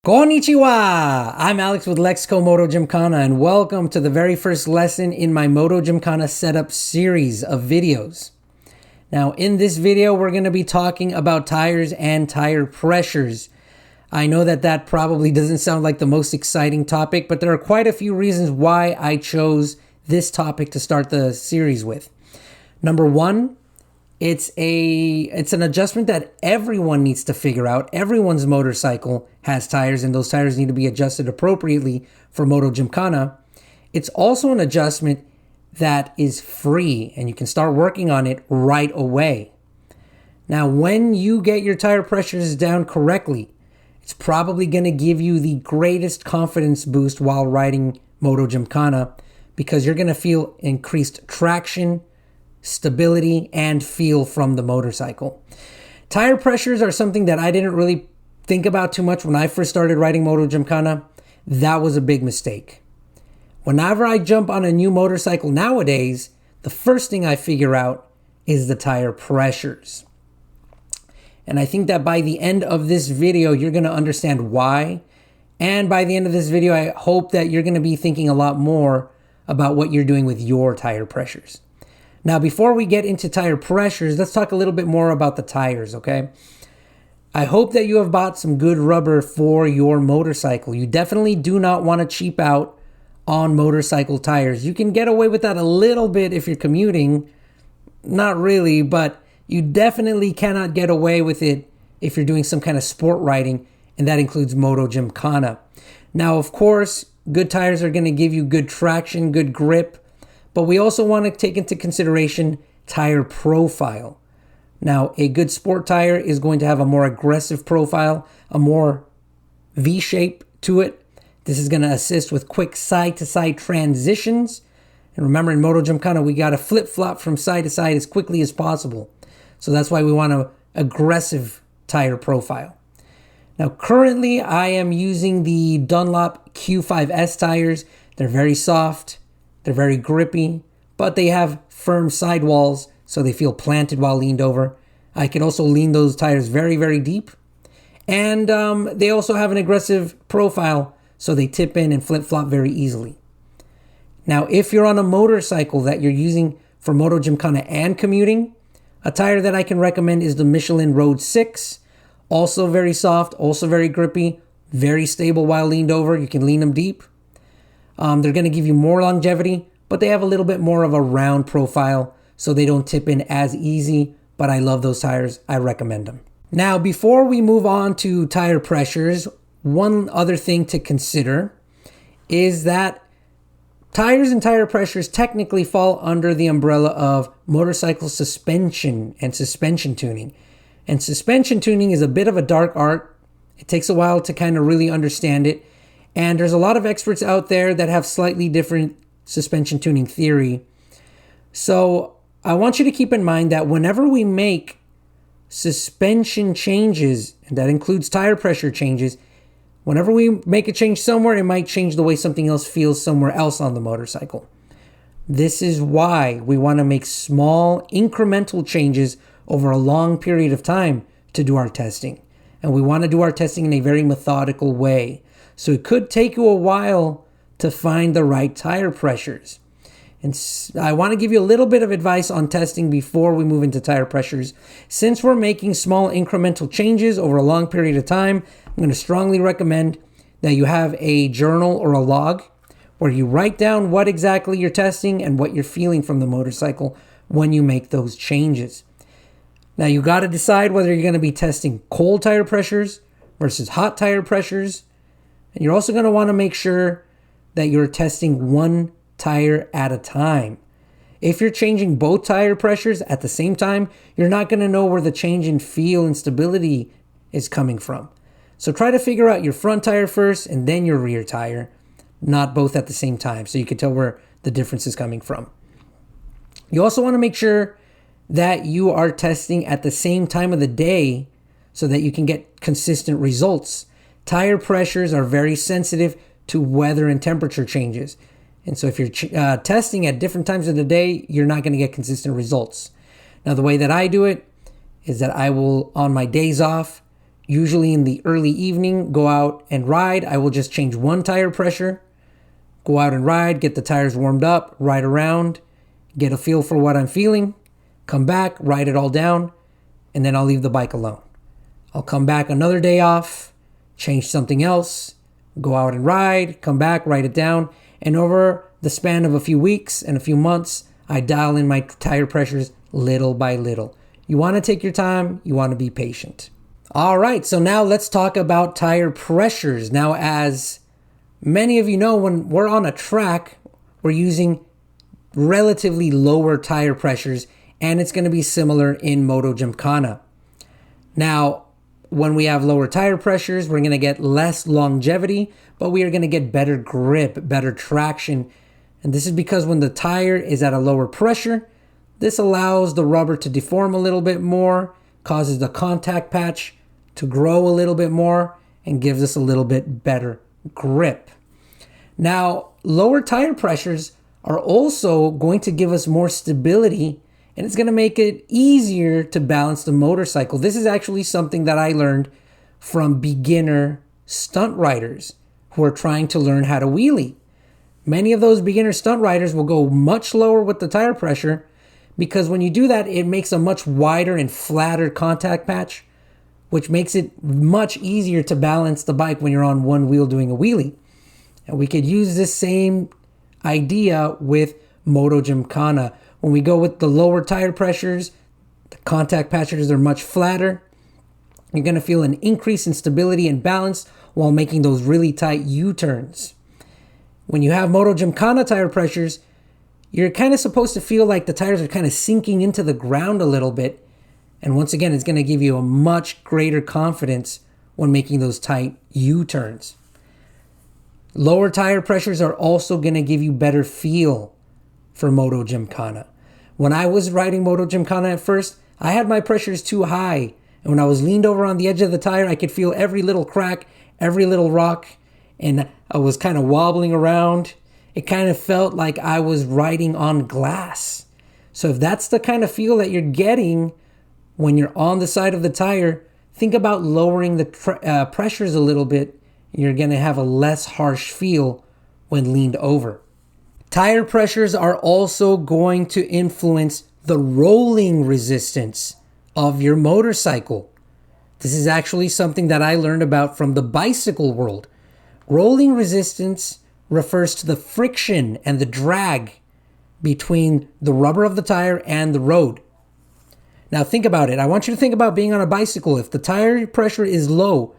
Konnichiwa! I'm Alex with Lexco Moto Gymkhana and welcome to the very first lesson in my Moto Gymkhana setup series of videos. Now in this video we're going to be talking about tires and tire pressures. I know that probably doesn't sound like the most exciting topic, but there are quite a few reasons why I chose this topic to start the series with. Number one, it's an adjustment that everyone needs to figure out. Everyone's motorcycle has tires and those tires need to be adjusted appropriately for Moto Gymkhana. It's also an adjustment that is free and you can start working on it right away. Now, when you get your tire pressures down correctly, it's probably going to give you the greatest confidence boost while riding Moto Gymkhana because you're going to feel increased traction, stability, and feel from the motorcycle. Tire pressures are something that I didn't really think about too much when I first started riding Moto Gymkhana. That was a big mistake. Whenever I jump on a new motorcycle nowadays, the first thing I figure out is the tire pressures. And I think that by the end of this video, you're going to understand why. And by the end of this video, I hope that you're going to be thinking a lot more about what you're doing with your tire pressures. Now, before we get into tire pressures, let's talk a little bit more about the tires, okay? I hope that you have bought some good rubber for your motorcycle. You definitely do not want to cheap out on motorcycle tires. You can get away with that a little bit if you're commuting. Not really, but you definitely cannot get away with it if you're doing some kind of sport riding, and that includes Moto Gymkhana. Now, of course, good tires are going to give you good traction, good grip, but we also want to take into consideration tire profile. Now, a good sport tire is going to have a more aggressive profile, a more V-shape to it. This is going to assist with quick side-to-side transitions. And remember, in Moto Gymkhana, we got to flip-flop from side to side as quickly as possible. So that's why we want an aggressive tire profile. Now, currently, I am using the Dunlop Q5S tires. They're very soft. They're very grippy, but they have firm sidewalls, so they feel planted while leaned over. I can also lean those tires very, very deep. And they also have an aggressive profile, so they tip in and flip-flop very easily. Now, if you're on a motorcycle that you're using for Moto Gymkhana and commuting, a tire that I can recommend is the Michelin Road 6. Also very soft, also very grippy, very stable while leaned over. You can lean them deep. They're going to give you more longevity, but they have a little bit more of a round profile, so they don't tip in as easy, but I love those tires. I recommend them. Now, before we move on to tire pressures, one other thing to consider is that tires and tire pressures technically fall under the umbrella of motorcycle suspension and suspension tuning. And suspension tuning is a bit of a dark art. It takes a while to kind of really understand it. And there's a lot of experts out there that have slightly different suspension tuning theory. So I want you to keep in mind that whenever we make suspension changes, and that includes tire pressure changes, whenever we make a change somewhere, it might change the way something else feels somewhere else on the motorcycle. This is why we want to make small incremental changes over a long period of time to do our testing. And we want to do our testing in a very methodical way. So it could take you a while to find the right tire pressures. And I want to give you a little bit of advice on testing before we move into tire pressures. Since we're making small incremental changes over a long period of time, I'm going to strongly recommend that you have a journal or a log where you write down what exactly you're testing and what you're feeling from the motorcycle when you make those changes. Now you got to decide whether you're going to be testing cold tire pressures versus hot tire pressures. And you're also going to want to make sure that you're testing one tire at a time. If you're changing both tire pressures at the same time, you're not going to know where the change in feel and stability is coming from. So try to figure out your front tire first and then your rear tire, not both at the same time, so you can tell where the difference is coming from. You also want to make sure that you are testing at the same time of the day so that you can get consistent results. Tire pressures are very sensitive to weather and temperature changes. And so if you're testing at different times of the day, you're not going to get consistent results. Now, the way that I do it is that I will, on my days off, Usually in the early evening, go out and ride. I will just change one tire pressure, go out and ride, get the tires warmed up, ride around, get a feel for what I'm feeling, come back, ride it all down, and then I'll leave the bike alone. I'll come back another day off, change something else, go out and ride, come back, write it down, and over the span of a few weeks and a few months, I dial in my tire pressures little by little. You want to take your time, you want to be patient. All right, so now let's talk about tire pressures. Now, as many of you know, when we're on a track, we're using relatively lower tire pressures, and it's going to be similar in Moto Gymkhana. Now, when we have lower tire pressures, we're going to get less longevity, but we are going to get better grip, better traction. And this is because when the tire is at a lower pressure, this allows the rubber to deform a little bit more, causes the contact patch to grow a little bit more, and gives us a little bit better grip. Now, lower tire pressures are also going to give us more stability, and it's going to make it easier to balance the motorcycle. This is actually something that I learned from beginner stunt riders who are trying to learn how to wheelie. Many of those beginner stunt riders will go much lower with the tire pressure because when you do that, it makes a much wider and flatter contact patch, which makes it much easier to balance the bike when you're on one wheel doing a wheelie. And we could use this same idea with Moto Gymkhana. When we go with the lower tire pressures, the contact patches are much flatter. You're going to feel an increase in stability and balance while making those really tight U-turns. When you have Moto Gymkhana tire pressures, you're kind of supposed to feel like the tires are kind of sinking into the ground a little bit. And once again, it's going to give you a much greater confidence when making those tight U-turns. Lower tire pressures are also going to give you better feel for Moto Gymkhana. When I was riding Moto Gymkhana at first, I had my pressures too high. And when I was leaned over on the edge of the tire, I could feel every little crack, every little rock, and I was kind of wobbling around. It kind of felt like I was riding on glass. So if that's the kind of feel that you're getting when you're on the side of the tire, think about lowering the pressures a little bit. You're going to have a less harsh feel when leaned over. Tire pressures are also going to influence the rolling resistance of your motorcycle. This is actually something that I learned about from the bicycle world. Rolling resistance refers to the friction and the drag between the rubber of the tire and the road. Now think about it. I want you to think about being on a bicycle. If the tire pressure is low,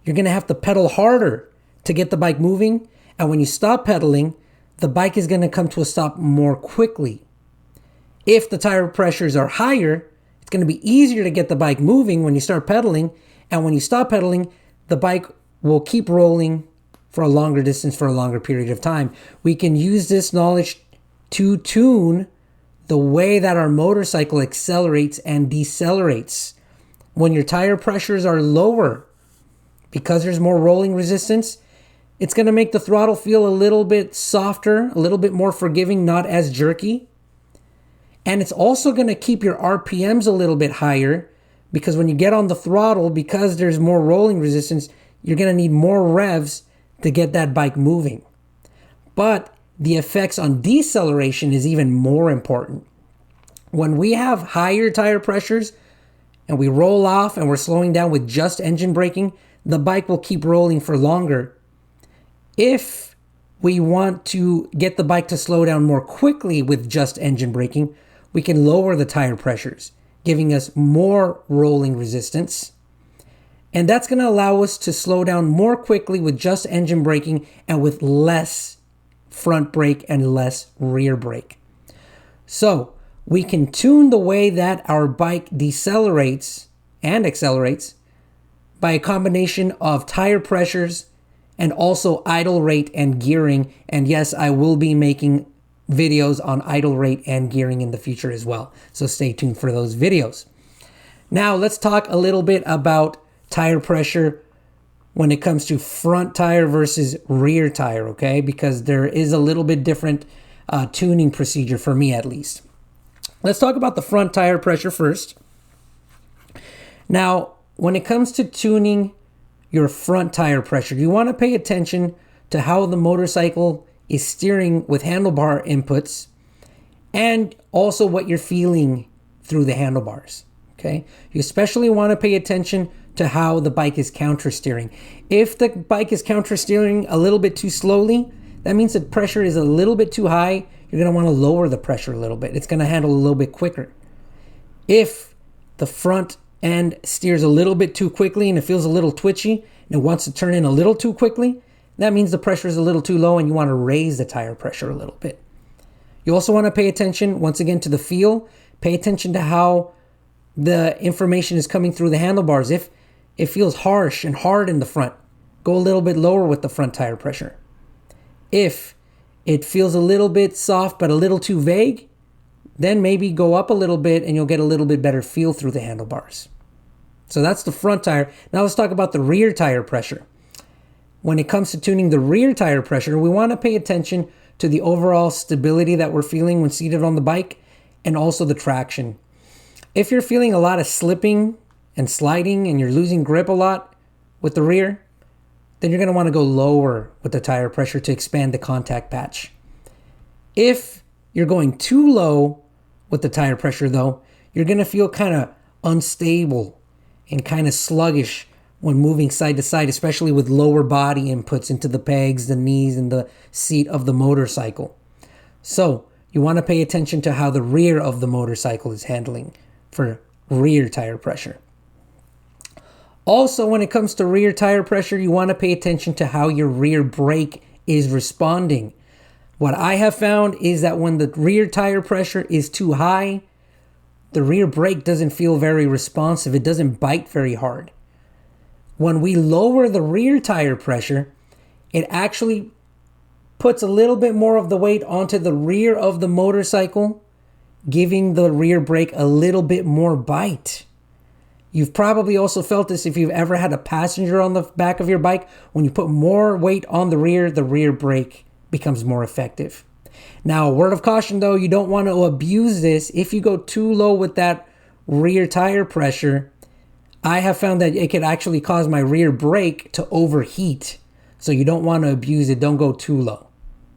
you're going to have to pedal harder to get the bike moving. And when you stop pedaling, the bike is going to come to a stop more quickly. If the tire pressures are higher, it's going to be easier to get the bike moving when you start pedaling. And when you stop pedaling, the bike will keep rolling for a longer distance for a longer period of time. We can use this knowledge to tune the way that our motorcycle accelerates and decelerates. When your tire pressures are lower, because there's more rolling resistance, it's going to make the throttle feel a little bit softer, a little bit more forgiving, not as jerky. And it's also going to keep your RPMs a little bit higher because when you get on the throttle, because there's more rolling resistance, you're going to need more revs to get that bike moving. But the effects on deceleration is even more important. When we have higher tire pressures and we roll off and we're slowing down with just engine braking, the bike will keep rolling for longer. If we want to get the bike to slow down more quickly with just engine braking, we can lower the tire pressures, giving us more rolling resistance. And that's going to allow us to slow down more quickly with just engine braking and with less front brake and less rear brake. So we can tune the way that our bike decelerates and accelerates by a combination of tire pressures and also idle rate and gearing. And yes, I will be making videos on idle rate and gearing in the future as well. So stay tuned for those videos. Now let's talk a little bit about tire pressure when it comes to front tire versus rear tire, okay? Because there is a little bit different tuning procedure for me at least. Let's talk about the front tire pressure first. Now, when it comes to tuning your front tire pressure, you want to pay attention to how the motorcycle is steering with handlebar inputs and also what you're feeling through the handlebars. Okay, you especially want to pay attention to how the bike is counter steering. If the bike is counter steering a little bit too slowly, that means the pressure is a little bit too high. You're going to want to lower the pressure a little bit. It's going to handle a little bit quicker. If the front end steers a little bit too quickly and it feels a little twitchy and it wants to turn in a little too quickly, that means the pressure is a little too low and you want to raise the tire pressure a little bit. You also want to pay attention, once again, to the feel. Pay attention to how the information is coming through the handlebars. If it feels harsh and hard in the front, go a little bit lower with the front tire pressure. If it feels a little bit soft but a little too vague, then maybe go up a little bit and you'll get a little bit better feel through the handlebars. So that's the front tire. Now let's talk about the rear tire pressure. When it comes to tuning the rear tire pressure, we want to pay attention to the overall stability that we're feeling when seated on the bike and also the traction. If you're feeling a lot of slipping and sliding and you're losing grip a lot with the rear, then you're going to want to go lower with the tire pressure to expand the contact patch. If you're going too low with the tire pressure though, you're going to feel kind of unstable and kind of sluggish when moving side to side, especially with lower body inputs into the pegs, the knees, and the seat of the motorcycle. So you want to pay attention to how the rear of the motorcycle is handling for rear tire pressure. Also, when it comes to rear tire pressure, you want to pay attention to how your rear brake is responding. What I have found is that when the rear tire pressure is too high, the rear brake doesn't feel very responsive. It doesn't bite very hard. When we lower the rear tire pressure, it actually puts a little bit more of the weight onto the rear of the motorcycle, giving the rear brake a little bit more bite. You've probably also felt this if you've ever had a passenger on the back of your bike. When you put more weight on the rear brake becomes more effective. Now, a word of caution though, you don't want to abuse this. If you go too low with that rear tire pressure, I have found that it could actually cause my rear brake to overheat. So you don't want to abuse it. Don't go too low.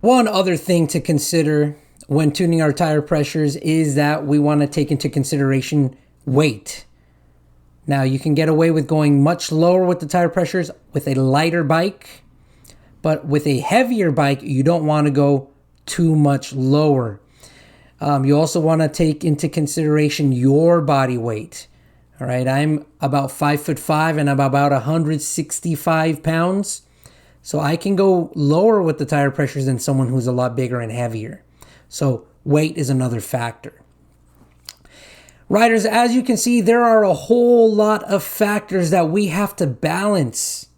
One other thing to consider when tuning our tire pressures is that we want to take into consideration weight. Now, you can get away with going much lower with the tire pressures with a lighter bike, but with a heavier bike, you don't want to go too much lower. You also want to take into consideration your body weight. All right, I'm about 5'5" and I'm about 165 pounds. So I can go lower with the tire pressures than someone who's a lot bigger and heavier. So weight is another factor. Riders, as you can see, there are a whole lot of factors that we have to balance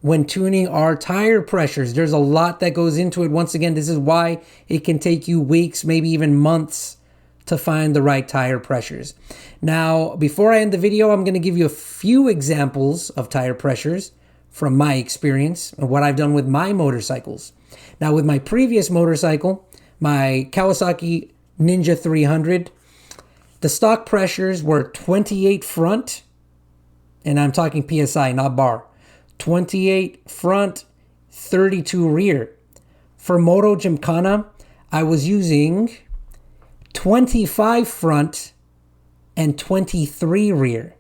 when tuning our tire pressures. There's a lot that goes into it. Once again, this is why it can take you weeks, maybe even months to find the right tire pressures. Now, before I end the video, I'm going to give you a few examples of tire pressures from my experience and what I've done with my motorcycles. Now, with my previous motorcycle, my Kawasaki Ninja 300, the stock pressures were 28 front, and I'm talking PSI, not bar. 28 front, 32 rear. For Moto Gymkhana, I was using 25 front and 23 rear.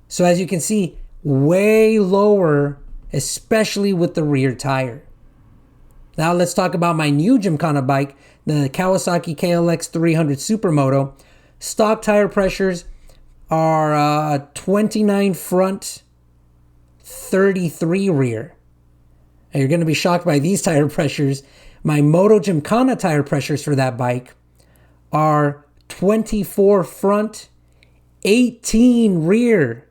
So as you can see, way lower, especially with the rear tire. Now let's talk about my new Gymkhana bike, the Kawasaki KLX 300 Supermoto. Stock tire pressures are 29 front, 33 rear. Now you're going to be shocked by these tire pressures. My Moto Gymkhana tire pressures for that bike are 24 front, 18 rear.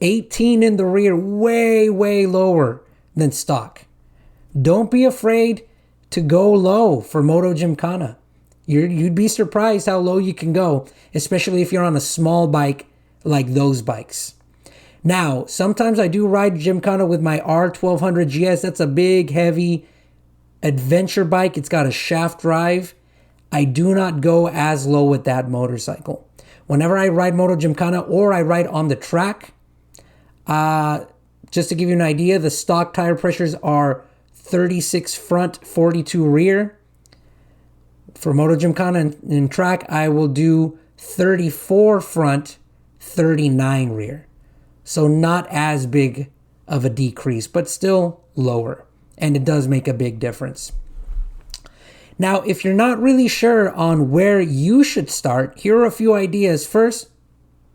18 in the rear, way, way lower than stock. Don't be afraid to go low for Moto Gymkhana. You'd be surprised how low you can go, especially if you're on a small bike like those bikes. Now, sometimes I do ride Gymkhana with my R1200 GS. That's a big, heavy adventure bike. It's got a shaft drive. I do not go as low with that motorcycle. Whenever I ride Moto Gymkhana or I ride on the track, Just to give you an idea, the stock tire pressures are 36 front, 42 rear. For Moto Gymkhana and track, I will do 34 front, 39 rear. So not as big of a decrease, but still lower. And it does make a big difference. Now, if you're not really sure on where you should start, here are a few ideas. First,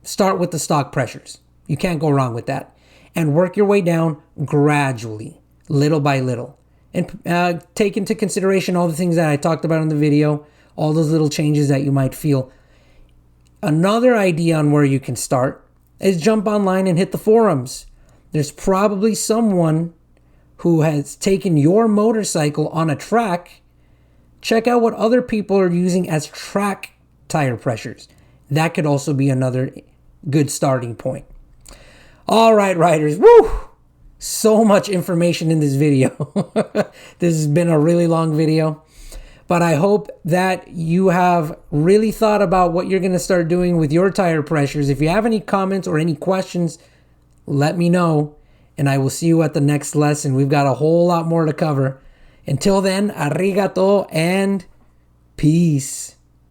start with the stock pressures. You can't go wrong with that. And work your way down gradually, little by little. And take into consideration all the things that I talked about in the video, all those little changes that you might feel. Another idea on where you can start is jump online and hit the forums. There's probably someone who has taken your motorcycle on a track. Check out what other people are using as track tire pressures. That could also be another good starting point. All right, riders. Woo! So much information in this video. This has been a really long video. But I hope that you have really thought about what you're going to start doing with your tire pressures. If you have any comments or any questions, let me know. And I will see you at the next lesson. We've got a whole lot more to cover. Until then, arigato and peace.